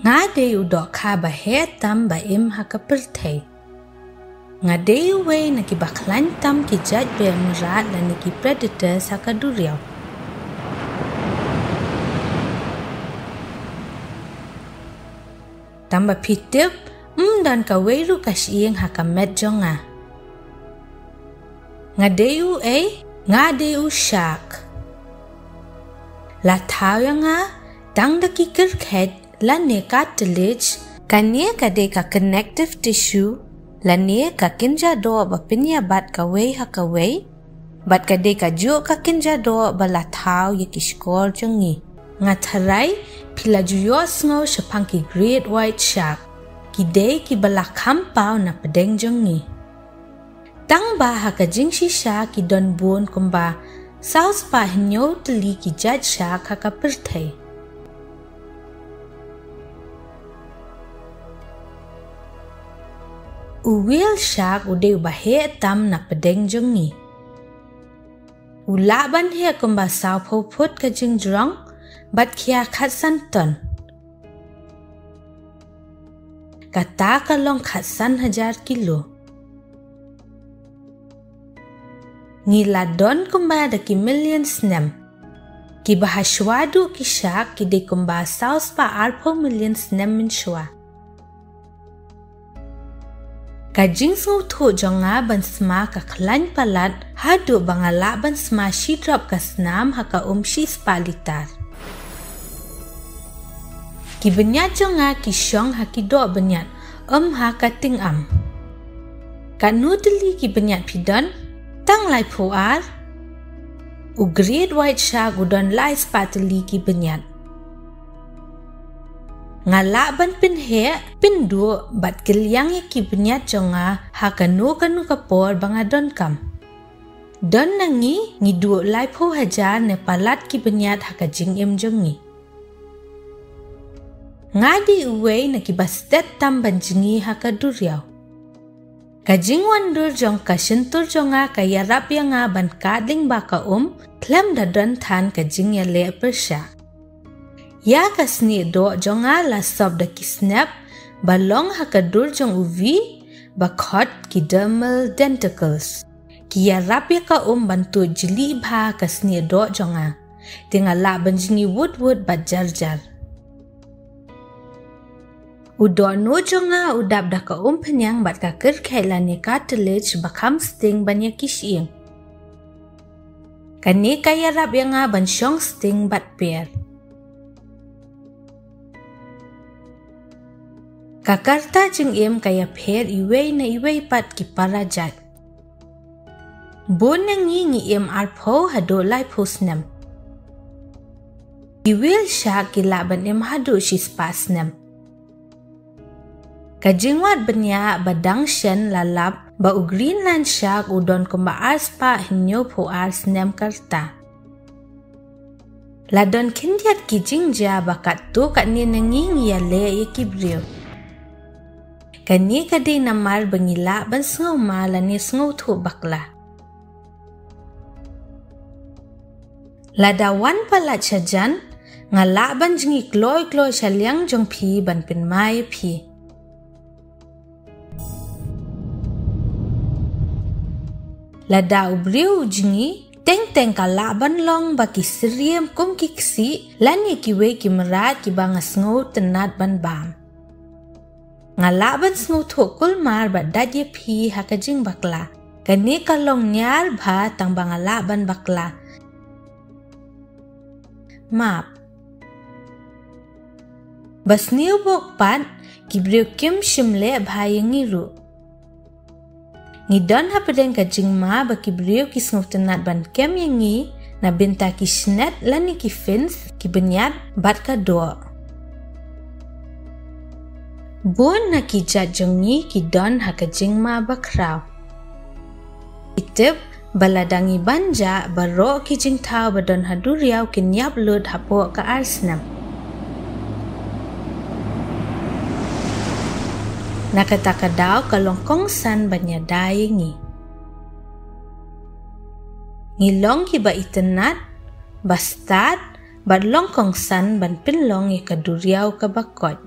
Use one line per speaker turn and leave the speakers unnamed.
ngade udok ka bahe tam ba im hakapertay. Ngade uwe nakibaklan tam kijat be merat dan niki predator sakaduriaw. Tamba pitip dan kaweru kasyeng hakamet jonga. Ngade uwe ngade usyak. La tau nga tang daki kirkhet la ne cartilage kanye kade ka connective tissue la ne ka kinja do ba pinya bat ka wei ha ka wei bat kade ka jo ka kinja do ba la tau ye kishkor jongi nga tharai phila juyo sngo shapang ki great white shark ki de ki bala kham pau na pedeng jongi tang ba ha ka jingshi sha ki don bon kumba South pa hinyo tali ki jaj shark ha ka perthai. Whale shark ude bahe tam na pedeng jongi. Ulaban he kumba sao po put ka jing drong bat kia khat san ton. Kata ka long khat san 1,000 kilo. Ngila don kumba da ki millions nem. Ki bahashwadu ki shark ki de kumba saus pa arpo millions nem min shwa. Ka jing su thu jonga ban sma ka klan palat hadu bangala ban sma shi drop ka snam haka shi spalitar. Ki benyat jonga ki shong haki do benyat haka ting am. Ka nudeli ki benyat pidon tang lai puar u great white shark udon lai spateli ki benyat ngala ban pin he pin du bat kilyang ki benyat jonga hakanu kanu kapor bangadon kam don nangi ngidu lai phu hajar ne palat ki benyat hakajing em jongi ngadi uwe na ki bastet tam banjingi hakaduriaw Kajing wandur jong kasentur jonga kaya rap yang ban kading baka klem dadon than kajing ya le persya. Ya kasni do jonga la sob da ki snap balong hakadur jong uvi bakot ki dermal denticles. Ki ya rap ya ka bantu jeli bha kasni do jonga. Tinga la banjingi wood bat jar. Udono jonga udap da ka penyang bat ka kirkhailani cartilage bakam sting banya kishing. Kani kaya rap yang ban shong sting bat per. Kakarta jing kaya per iwei na iwei pat ki parajat. Bon ngi arpo hado lai posnem. Iwil sha ki laban hado shis pasnem. Kajingwat benya badang shen lalap ba u Greenland shark udon kumba arspa hinyo po ars nem karta. Ladon kindiat kijingja bakat tu kat ni nanging ya le ya kibriyo. Kani kadi namar bangila ban sengaw malani sengaw tu bakla. Ladawan pala chajan ngala ban jingi kloy shalyang jong pi ban pinmay pi. Lada ubriu jingi teng kalaban long baki siriem kum kiksi lani kiwe kimrat ki bangas ngo tenat ban bam. Ngalaban sngo thokul mar badad ye phi hakajing bakla kani kalong nyar bha tang bangalaban bakla. Map basniu bok pat kibriu kim shimle bhayengiru. Ngidon hapadeng kajing ma baki brio ki sngotenat ban kem yangi na binta ki shnet lani ki fins ki benyat bat ka do. Bon na ki jajongi ki don hakajing ma bakraw. Itip baladangi banja baro ki jing tau badon haduriaw ki nyap lud hapo ka arsnam. Nakatakadaw kalong kongsan banya dayengi. Ngilong hiba itenat, bastat, badlong kongsan ban pinlong ikaduriaw kabakot.